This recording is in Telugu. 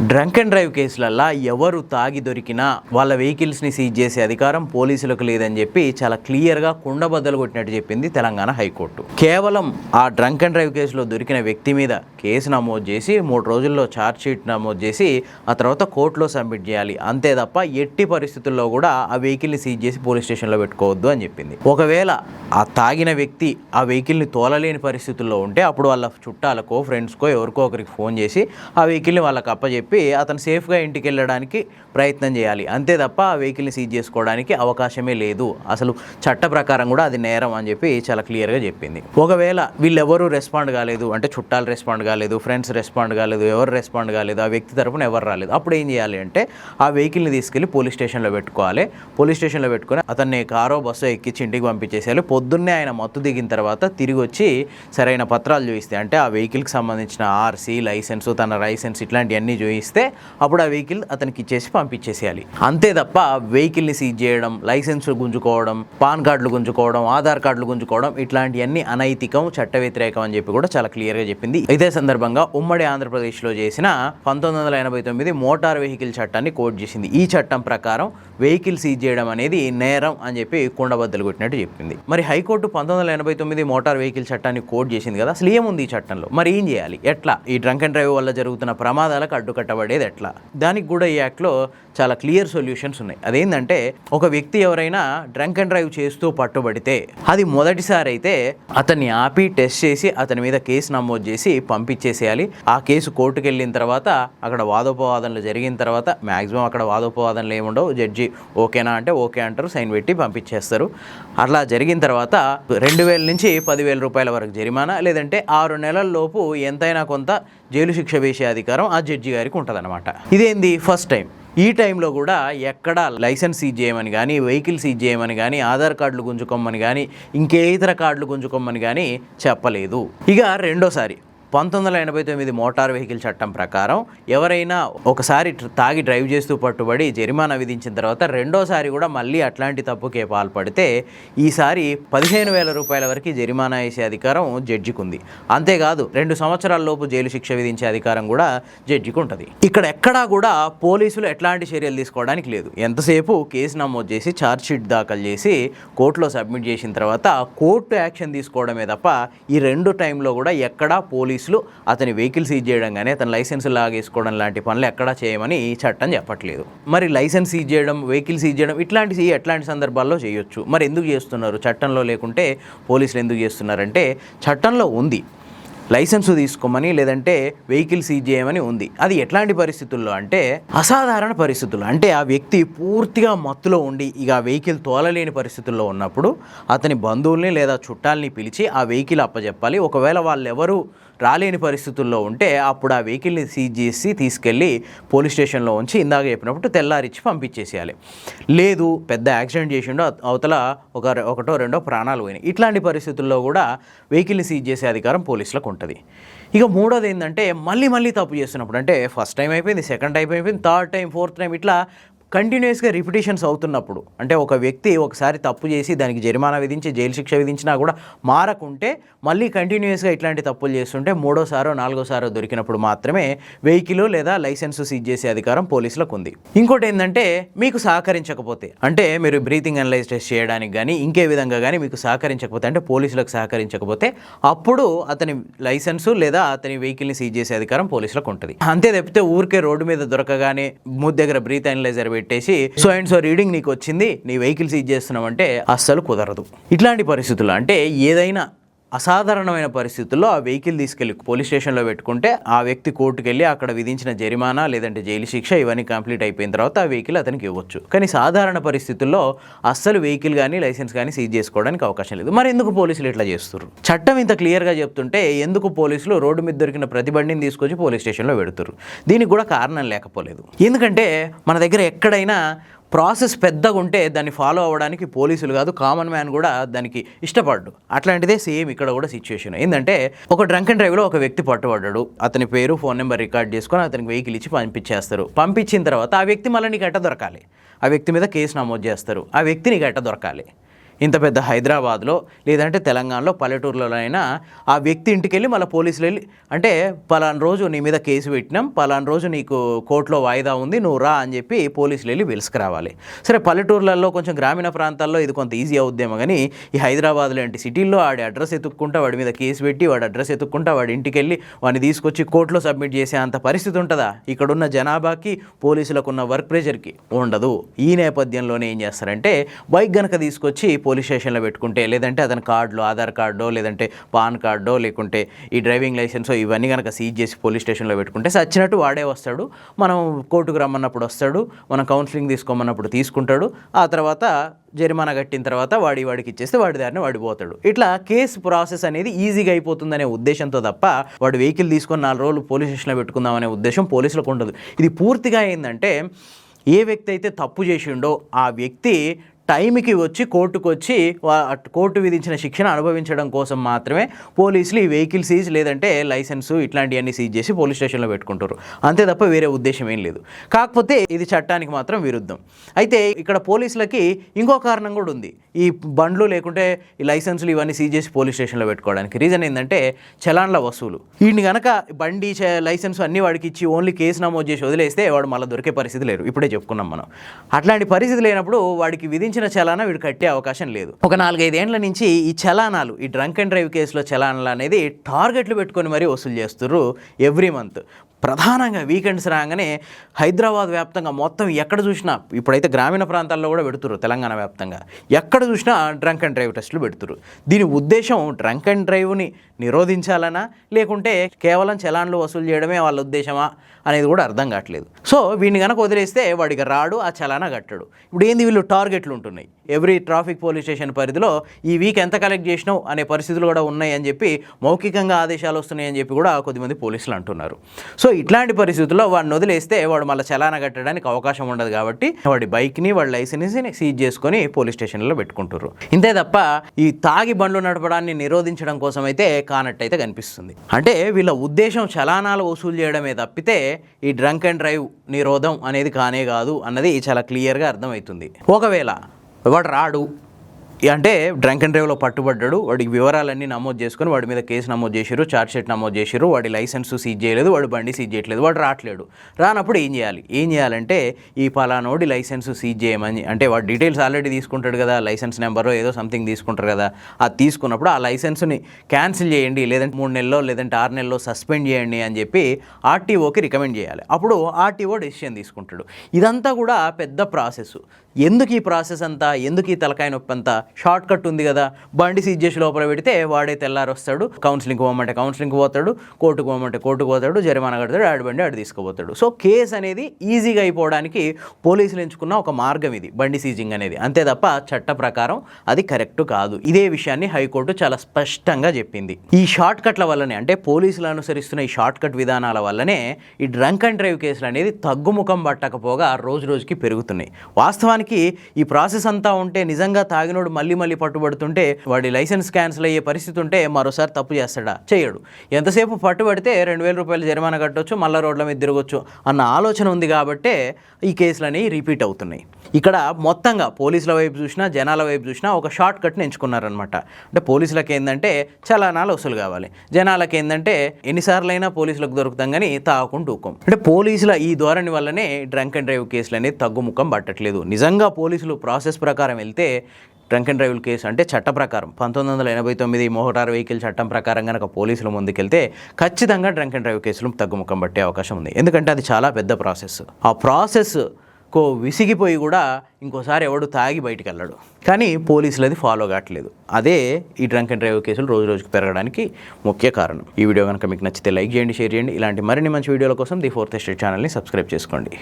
డ్రంక్ అండ్ డ్రైవ్ కేసులల్లో ఎవరు తాగి దొరికినా వాళ్ళ వెహికల్స్ని సీజ్ చేసే అధికారం పోలీసులకు లేదని చెప్పి చాలా క్లియర్గా కుండబద్దలు కొట్టినట్టు చెప్పింది తెలంగాణ హైకోర్టు. కేవలం ఆ డ్రంక్ అండ్ డ్రైవ్ కేసులో దొరికిన వ్యక్తి మీద కేసు నమోదు చేసి 3 రోజుల్లో ఛార్జ్ షీట్ నమోదు చేసి ఆ తర్వాత కోర్టులో సబ్మిట్ చేయాలి, అంతే తప్ప ఎట్టి పరిస్థితుల్లో కూడా ఆ వెహికల్ని సీజ్ చేసి పోలీస్ స్టేషన్లో పెట్టుకోవద్దు అని చెప్పింది. ఒకవేళ ఆ తాగిన వ్యక్తి ఆ వెహికల్ని తోలలేని పరిస్థితుల్లో ఉంటే అప్పుడు వాళ్ళ చుట్టాలకో ఫ్రెండ్స్కో ఎవరికో ఒకరికి ఫోన్ చేసి ఆ వెహికల్ని వాళ్ళకి అప్పచెప్పి అతను సేఫ్గా ఇంటికి వెళ్ళడానికి ప్రయత్నం చేయాలి, అంతే తప్ప ఆ వెహికల్ని సీజ్ చేసుకోవడానికి అవకాశమే లేదు. అసలు చట్ట ప్రకారం కూడా అది నేరం అని చెప్పి చాలా క్లియర్గా చెప్పింది. ఒకవేళ వీళ్ళెవరూ రెస్పాండ్ కాలేదు అంటే చుట్టాలు రెస్పాండ్ కాలేదు, ఫ్రెండ్స్ రెస్పాండ్ కాలేదు, ఎవరు రెస్పాండ్ కాలేదు, ఆ వ్యక్తి తరపున ఎవరు రాలేదు, అప్పుడు ఏం చేయాలి అంటే ఆ వెహికల్ని తీసుకెళ్ళి పోలీస్ స్టేషన్లో పెట్టుకోవాలి. పోలీస్ స్టేషన్లో పెట్టుకొని అతన్ని కారో బస్సో ఎక్కించి ఇంటికి పంపించేసేయాలి. పొద్దున్నే ఆయన మత్తు దిగిన తర్వాత తిరిగి వచ్చి సరైన పత్రాలు చూపిస్తే అంటే ఆ వెహికల్కి సంబంధించిన ఆర్సీ, లైసెన్స్, తన లైసెన్స్ ఇట్లాంటివన్నీ చూపిస్తే అప్పుడు ఆ వెహికల్ అతనికి ఇచ్చేసి పంపించేసేయాలి. అంతే తప్ప వెహికల్ని సీజ్ చేయడం, లైసెన్స్ గుంజుకోవడం, పాన్ కార్డులు గుంజుకోవడం, ఆధార్ కార్డులు గుంజుకోవడం ఇట్లాంటివన్నీ అనైతికం, చట్ట వ్యతిరేకం అని చెప్పి కూడా చాలా క్లియర్గా చెప్పింది. ఇదే సందర్భంగా ఉమ్మడి ఆంధ్రప్రదేశ్లో చేసిన 1989 మోటార్ వెహికల్ చట్టాన్ని కోట్ చేసింది. ఈ చట్టం ప్రకారం వెహికల్ సీజ్ చేయడం అనేది నేరం అని చెప్పి కుండబద్దలు కొట్టినట్టు చెప్పింది. మరి హైకోర్టు 1989 మోటార్ వెహికల్ చట్టాన్ని కోట్ చేసింది కదా, అసలు ఏముంది ఈ చట్టంలో, మరి ఏం చేయాలి, ఎట్లా ఈ డ్రంక్ అండ్ డ్రైవ్ వల్ల జరుగుతున్న ప్రమాదాలకు అడ్డుకట్టబడేది ఎట్లా, దానికి కూడా ఈ యాక్ట్లో చాలా క్లియర్ సొల్యూషన్స్ ఉన్నాయి. అదేంటంటే ఒక వ్యక్తి ఎవరైనా డ్రంక్ అండ్ డ్రైవ్ చేస్తూ పట్టుబడితే అది మొదటిసారి అయితే అతన్ని ఆపి టెస్ట్ చేసి అతని మీద కేసు నమోదు చేసి పంపించేసేయాలి. ఆ కేసు కోర్టుకు వెళ్ళిన తర్వాత అక్కడ వాదోపవాదనలు జరిగిన తర్వాత మ్యాక్సిమం అక్కడ వాదోపవాదనలు ఏముండవు, జడ్జి ఓకేనా అంటే ఓకే అంటారు, సైన్ పెట్టి పంపించేస్తారు. అట్లా జరిగిన తర్వాత 2000 నుంచి 10,000 రూపాయల వరకు జరిమానా, లేదంటే 6 నెలల లోపు ఎంతైనా కొంత జైలు శిక్ష వేసే అధికారం ఆ జడ్జి గారికి ఉంటుందన్నమాట. ఇదేంది ఫస్ట్ టైం. ఈ టైంలో కూడా ఎక్కడ లైసెన్స్ సీజ్ చేయమని కానీ, వెహికల్ సీజ్ చేయమని కానీ, ఆధార్ కార్డులు గుంజుకోమని కానీ, ఇంకే ఇతర కార్డులు గుంజుకోమని కానీ చెప్పలేదు. ఇక రెండోసారి 1989 మోటార్ వెహికల్ చట్టం ప్రకారం ఎవరైనా ఒకసారి తాగి డ్రైవ్ చేస్తూ పట్టుబడి జరిమానా విధించిన తర్వాత రెండోసారి కూడా మళ్ళీ అట్లాంటి తప్పుకే పాల్పడితే ఈసారి 15,000 రూపాయల వరకు జరిమానా వేసే అధికారం జడ్జికి ఉంది. అంతేకాదు 2 సంవత్సరాల లోపు జైలు శిక్ష విధించే అధికారం కూడా జడ్జికి ఉంటుంది. ఇక్కడ ఎక్కడా కూడా పోలీసులు ఎట్లాంటి చర్యలు తీసుకోవడానికి లేదు. ఎంతసేపు కేసు నమోదు చేసి ఛార్జ్ షీట్ దాఖలు చేసి కోర్టులో సబ్మిట్ చేసిన తర్వాత కోర్టు యాక్షన్ తీసుకోవడమే తప్ప ఈ 2 టైంలో కూడా ఎక్కడా పోలీసులు అతని వెహికల్ సీజ్ చేయడం కానీ, అతని లైసెన్స్ లాగేసుకోవడం లాంటి పనులు ఎక్కడా చేయమని ఈ చట్టం చెప్పట్లేదు. మరి లైసెన్స్ సీజ్ చేయడం, వెహికల్ సీజ్ చేయడం ఎట్లాంటి సందర్భాల్లో చేయొచ్చు. మరి ఎందుకు చేస్తున్నారు? చట్టంలో లేకుంటే పోలీసులు ఎందుకు చేస్తున్నారంటే చట్టంలో ఉంది, లైసెన్స్ తీసుకోమని లేదంటే వెహికల్ సీజ్ చేయమని ఉంది. అది ఎట్లాంటి పరిస్థితుల్లో అంటే అసాధారణ పరిస్థితుల్లో, అంటే ఆ వ్యక్తి పూర్తిగా మత్తులో ఉండి ఇక ఆ వెహికల్ తోలలేని పరిస్థితుల్లో ఉన్నప్పుడు అతని బంధువుల్ని లేదా చుట్టాలని పిలిచి ఆ వెహికల్ అప్పచెప్పాలి. ఒకవేళ వాళ్ళు ఎవరు రాలేని పరిస్థితుల్లో ఉంటే అప్పుడు ఆ వెహికల్ని సీజ్ చేసి తీసుకెళ్ళి పోలీస్ స్టేషన్లో ఉంచి ఇందాక చెప్పినప్పుడు తెల్లారిచ్చి పంపించేసేయాలి. లేదు పెద్ద యాక్సిడెంట్ చేసిండో అవతల ఒకటో రెండో ప్రాణాలు పోయినాయి, ఇట్లాంటి పరిస్థితుల్లో కూడా వెహికల్ని సీజ్ చేసే అధికారం పోలీసులకు ఉంటుంది. ఇక మూడోది ఏంటంటే మళ్ళీ తప్పు చేస్తున్నప్పుడు, అంటే ఫస్ట్ టైం అయిపోయింది, సెకండ్ టైం అయిపోయింది, థర్డ్ టైం, ఫోర్త్ టైం ఇట్లా కంటిన్యూస్గా రిపిటేషన్స్ అవుతున్నప్పుడు, అంటే ఒక వ్యక్తి ఒకసారి తప్పు చేసి దానికి జరిమానా విధించి జైలు శిక్ష విధించినా కూడా మారకుంటే మళ్ళీ కంటిన్యూస్గా ఇట్లాంటి తప్పులు చేస్తుంటే 3వ సారో 4వ సారో దొరికినప్పుడు మాత్రమే వెహికల్ లేదా లైసెన్స్ సీజ్ చేసే అధికారం పోలీసులకు ఉంది. ఇంకోటి ఏంటంటే మీకు సహకరించకపోతే, అంటే మీరు బ్రీతింగ్ అనలైజ్ టెస్ట్ చేయడానికి కానీ ఇంకే విధంగా కానీ మీకు సహకరించకపోతే, అంటే పోలీసులకు సహకరించకపోతే అప్పుడు అతని లైసెన్సు లేదా అతని వెహికల్ని సీజ్ చేసే అధికారం పోలీసులకు ఉంటుంది. అంతే తప్పితే ఊరికే రోడ్డు మీద దొరకగానే మూడు దగ్గర బ్రీత్ అనలైజర్ పెట్టేసి సో అండ్ సో రీడింగ్ నీకు వచ్చింది, నీ వెహికల్ సీజ్ చేస్తున్నామంటే అస్సలు కుదరదు. ఇట్లాంటి పరిస్థితుల్లో, అంటే ఏదైనా అసాధారణమైన పరిస్థితుల్లో ఆ వెహికల్ తీసుకెళ్ళి పోలీస్ స్టేషన్లో పెట్టుకుంటే ఆ వ్యక్తి కోర్టుకు వెళ్ళి అక్కడ విధించిన జరిమానా లేదంటే జైలు శిక్ష ఇవన్నీ కంప్లీట్ అయిపోయిన తర్వాత ఆ వెహికల్ అతనికి ఇవ్వచ్చు. కానీ సాధారణ పరిస్థితుల్లో అస్సలు వెహికల్ కానీ లైసెన్స్ కానీ సీజ్ చేసుకోవడానికి అవకాశం లేదు. మరి ఎందుకు పోలీసులు ఇట్లా చేస్తారు? చట్టం ఇంత క్లియర్గా చెప్తుంటే ఎందుకు పోలీసులు రోడ్డు మీద దొరికిన ప్రతి బండిని తీసుకొచ్చి పోలీస్ స్టేషన్లో పెడతారు? దీనికి కూడా కారణం లేకపోలేదు. ఎందుకంటే మన దగ్గర ఎక్కడైనా ప్రాసెస్ పెద్దగా ఉంటే దాన్ని ఫాలో అవ్వడానికి పోలీసులు కాదు, కామన్ మ్యాన్ కూడా దానికి ఇష్టపడ్డు. అట్లాంటిదే సేమ్ ఇక్కడ కూడా సిచ్యువేషన్. ఏంటంటే ఒక డ్రంక్ అండ్ డ్రైవ్లో ఒక వ్యక్తి పట్టుబడ్డాడు, అతని పేరు ఫోన్ నెంబర్ రికార్డ్ చేసుకొని అతనికి వెహికల్ ఇచ్చి పంపించేస్తారు. పంపించిన తర్వాత ఆ వ్యక్తి మళ్ళీ నీకు ఎట్ట దొరకాలి? ఆ వ్యక్తి మీద కేసు నమోదు చేస్తారు, ఆ వ్యక్తి నీకు ఎట్ట దొరకాలి? ఇంత పెద్ద హైదరాబాద్లో లేదంటే తెలంగాణలో పల్లెటూరులో అయినా ఆ వ్యక్తి ఇంటికి వెళ్ళి మళ్ళీ పోలీసులు వెళ్ళి అంటే పలానా రోజు నీ మీద కేసు పెట్టినాం, పలానా రోజు నీకు కోర్టులో వాయిదా ఉంది, నువ్వు రా అని చెప్పి పోలీసులు వెళ్ళి పిలుచుకురావాలి. సరే పల్లెటూర్లలో కొంచెం గ్రామీణ ప్రాంతాల్లో ఇది కొంత ఈజీ అవుద్దేమో, కానీ ఈ హైదరాబాద్ లాంటి సిటీల్లో వాడి అడ్రస్ ఎత్తుక్కుంటా వాడి మీద కేసు పెట్టి వాడి అడ్రస్ ఎత్తుక్కుంటా వాడి ఇంటికి వెళ్ళి వాడిని తీసుకొచ్చి కోర్టులో సబ్మిట్ చేసే అంత పరిస్థితి ఉంటుందా? ఇక్కడున్న జనాభాకి పోలీసులకు ఉన్న వర్క్ ప్రెషర్కి ఉండదు. ఈ నేపథ్యంలోనే ఏం చేస్తారంటే బైక్ గనక తీసుకొచ్చి పోలీస్ స్టేషన్లో పెట్టుకుంటే, లేదంటే అతని కార్డులో ఆధార్ కార్డో లేదంటే పాన్ కార్డో లేకుంటే ఈ డ్రైవింగ్ లైసెన్సో ఇవన్నీ కనుక సీజ్ చేసి పోలీస్ స్టేషన్లో పెట్టుకుంటే సచ్చినట్టు వాడే వస్తాడు, మనం కోర్టుకు రమ్మన్నప్పుడు వస్తాడు, మనం కౌన్సిలింగ్ తీసుకోమన్నప్పుడు తీసుకుంటాడు, ఆ తర్వాత జరిమానా కట్టిన తర్వాత వాడికి ఇచ్చేస్తే వాడి దారిని వాడిపోతాడు. ఇట్లా కేసు ప్రాసెస్ అనేది ఈజీగా అయిపోతుందనే ఉద్దేశంతో తప్ప వాడు వెహికల్ తీసుకొని 4 రోజులు పోలీస్ స్టేషన్లో పెట్టుకుందామనే ఉద్దేశం పోలీసులకు ఉండదు. ఇది పూర్తిగా ఏంటంటే ఏ వ్యక్తి అయితే తప్పు చేసిండో ఆ వ్యక్తి టైంకి వచ్చి కోర్టుకు వచ్చి కోర్టు విధించిన శిక్షను అనుభవించడం కోసం మాత్రమే పోలీసులు ఈ వెహికల్ సీజ్ లేదంటే లైసెన్సు ఇట్లాంటివన్నీ సీజ్ చేసి పోలీస్ స్టేషన్లో పెట్టుకుంటారు. అంతే తప్ప వేరే ఉద్దేశం ఏం లేదు. కాకపోతే ఇది చట్టానికి మాత్రం విరుద్ధం. అయితే ఇక్కడ పోలీసులకి ఇంకో కారణం కూడా ఉంది. ఈ బండ్లు లేకుంటే ఈ లైసెన్సులు ఇవన్నీ సీజ్ చేసి పోలీస్ స్టేషన్లో పెట్టుకోవడానికి రీజన్ ఏంటంటే చలాన్ల వసూలు. వీడిని కనుక బండి లైసెన్స్ అన్నీ వాడికి ఇచ్చి ఓన్లీ కేసు నమోదు చేసి వదిలేస్తే వాడు మళ్ళీ దొరికే పరిస్థితి లేరు. ఇప్పుడే చెప్పుకున్నాం మనం. అట్లాంటి పరిస్థితి లేనప్పుడు వాడికి విధించిన చలానా వీడు కట్టే అవకాశం లేదు. ఒక 4-5 ఏళ్ల నుంచి ఈ చలానాలు, ఈ డ్రంక్ అండ్ డ్రైవ్ కేసులో చలానాలు అనేది టార్గెట్లు పెట్టుకొని మరీ వసూలు చేస్తున్నారు ఎవ్రీ మంత్. ప్రధానంగా వీకెండ్స్ రాగానే హైదరాబాద్ వ్యాప్తంగా మొత్తం ఎక్కడ చూసినా, ఇప్పుడైతే గ్రామీణ ప్రాంతాల్లో కూడా పెడుతున్నారు, తెలంగాణ వ్యాప్తంగా ఎక్కడ చూసినా డ్రంక్ అండ్ డ్రైవ్ టెస్టులు పెడుతున్నారు. దీని ఉద్దేశం డ్రంక్ అండ్ డ్రైవ్ని నిరోధించాలనా లేకుంటే కేవలం చలాన్లు వసూలు చేయడమే వాళ్ళ ఉద్దేశమా అనేది కూడా అర్థం కావట్లేదు. సో వీడిని కనుక వదిలేస్తే వాడికి రాడు, ఆ చలానా కట్టడు. ఇప్పుడు ఏంది వీళ్ళు టార్గెట్లు ఉంటున్నాయి. ఎవ్రీ ట్రాఫిక్ పోలీస్ స్టేషన్ పరిధిలో ఈ వీక్ ఎంత కలెక్ట్ చేసినావు అనే పరిస్థితులు కూడా ఉన్నాయి అని చెప్పి మౌఖికంగా ఆదేశాలు వస్తున్నాయని చెప్పి కూడా కొద్దిమంది పోలీసులు అంటున్నారు. సో ఇట్లాంటి పరిస్థితుల్లో వాడిని వదిలేస్తే వాడు మళ్ళీ చలానా కట్టడానికి అవకాశం ఉండదు. కాబట్టి వాడి బైక్ని వాడి లైసెన్స్ని సీజ్ చేసుకొని పోలీస్ స్టేషన్లో పెట్టుకుంటారు. ఇంతే తప్ప ఈ తాగి బండ్లు నడపడాన్ని నిరోధించడం కోసం అయితే కానట్టయితే కనిపిస్తుంది. అంటే వీళ్ళ ఉద్దేశం చలానాలు వసూలు చేయడమే తప్పితే ఈ డ్రంక్ అండ్ డ్రైవ్ నిరోధం అనేది కానే కాదు అన్నది చాలా క్లియర్గా అర్థమవుతుంది. ఒకవేళ వాడు రాడు అంటే డ్రంక్ అండ్ డ్రైవ్లో పట్టుబడ్డాడు, వాడికి వివరాలన్నీ నమోదు చేసుకొని వాడి మీద కేసు నమోదు చేసిరు, ఛార్జ్ షీట్ నమోదు చేసిరు, వాడి లైసెన్స్ సీజ్ చేయలేదు, వాడు బండి సీజ్ చేయట్లేదు, వాడు రావట్లేడు. రానప్పుడు ఏం చేయాలంటే ఈ పలానోడి లైసెన్స్ సీజ్ చేయమని, అంటే వాడు డీటెయిల్స్ ఆల్రెడీ తీసుకుంటాడు కదా, లైసెన్స్ నెంబరో ఏదో సంథింగ్ తీసుకుంటారు కదా, అది తీసుకున్నప్పుడు ఆ లైసెన్స్ని క్యాన్సిల్ చేయండి, లేదంటే 3 నెలల్లో లేదంటే 6 నెలల్లో సస్పెండ్ చేయండి అని చెప్పి ఆర్టీఓకి రికమెండ్ చేయాలి. అప్పుడు ఆర్టీఓ డెసిషన్ తీసుకుంటాడు. ఇదంతా కూడా పెద్ద ప్రాసెస్. ఎందుకు ఈ ప్రాసెస్ అంతా, ఎందుకు ఈ తలకాయ నొప్పి అంతా? షార్ట్ కట్ ఉంది కదా, బండి సీజ్ చేసి లోపల పెడితే వాడే తెల్లారి వస్తాడు, కౌన్సిలింగ్కి పోమంటే కౌన్సిలింగ్కి పోతాడు, కోర్టుకు పోమంటే కోర్టుకు పోతాడు, జరిమానా కడతాడు, ఆడి బండి ఆడు తీసుకుపోతాడు. సో కేసు అనేది ఈజీగా అయిపోవడానికి పోలీసులు ఎంచుకున్న ఒక మార్గం ఇది బండి సీజింగ్ అనేది. అంతే తప్ప చట్ట ప్రకారం అది కరెక్ట్ కాదు. ఇదే విషయాన్ని హైకోర్టు చాలా స్పష్టంగా చెప్పింది. ఈ షార్ట్ కట్ల వల్లనే, అంటే పోలీసులు అనుసరిస్తున్న ఈ షార్ట్ కట్ విధానాల వల్లనే ఈ డ్రంక్ అండ్ డ్రైవ్ కేసులు అనేది తగ్గుముఖం పట్టకపోగా రోజు రోజుకి పెరుగుతున్నాయి. వాస్తవానికి ఈ ప్రాసెస్ అంతా ఉంటే నిజంగా తాగినోడు మళ్ళీ పట్టుబడుతుంటే వాడి లైసెన్స్ క్యాన్సిల్ అయ్యే పరిస్థితి ఉంటే మరోసారి తప్పు చేస్తాడా? చేయడు. ఎంతసేపు పట్టుబడితే 2000 రూపాయలు జరిమానా కట్టవచ్చు, మళ్ళీ రోడ్ల మీద తిరగొచ్చు అన్న ఆలోచన ఉంది కాబట్టే ఈ కేసులని రిపీట్ అవుతున్నాయి. ఇక్కడ మొత్తంగా పోలీసుల వైపు చూసినా జనాల వైపు చూసినా ఒక షార్ట్ కట్ని ఎంచుకున్నారనమాట. అంటే పోలీసులకు ఏంటంటే చలానాలు వసూలు కావాలి, జనాలకు ఏంటంటే ఎన్నిసార్లైనా పోలీసులకు దొరుకుతాం కానీ తాగకుండా ఊకం. అంటే పోలీసుల ఈ ధోరణి వల్లనే డ్రంక్ అండ్ డ్రైవ్ కేసులు అనేది తగ్గుముఖం పట్టట్లేదు. నిజంగా పోలీసులు ప్రాసెస్ ప్రకారం వెళ్తే డ్రంక్ అండ్ డ్రైవ్ కేసు అంటే చట్ట ప్రకారం 1989 మోటార్ వెహికల్ చట్టం ప్రకారం కనుక పోలీసులు ముందుకెళ్తే ఖచ్చితంగా డ్రంక్ అండ్ డ్రైవ్ కేసులు తగ్గుముఖం పట్టే అవకాశం ఉంది. ఎందుకంటే అది చాలా పెద్ద ప్రాసెస్. ఆ ప్రాసెస్ విసిగిపోయి కూడా ఇంకోసారి ఎవడు తాగి బయటికి వెళ్ళాడు, కానీ పోలీసులు అది ఫాలో కావట్లేదు. అదే ఈ డ్రంక్ అండ్ డ్రైవ్ కేసులు రోజు రోజుకి పెరగడానికి ముఖ్య కారణం. ఈ వీడియో కనుక మీకు నచ్చితే లైక్ చేయండి, షేర్ చేయండి. ఇలాంటి మరిన్ని మంచి వీడియోల కోసం ది 4th ఎస్టేట్ ఛానల్ని సబ్స్క్రైబ్ చేసుకోండి.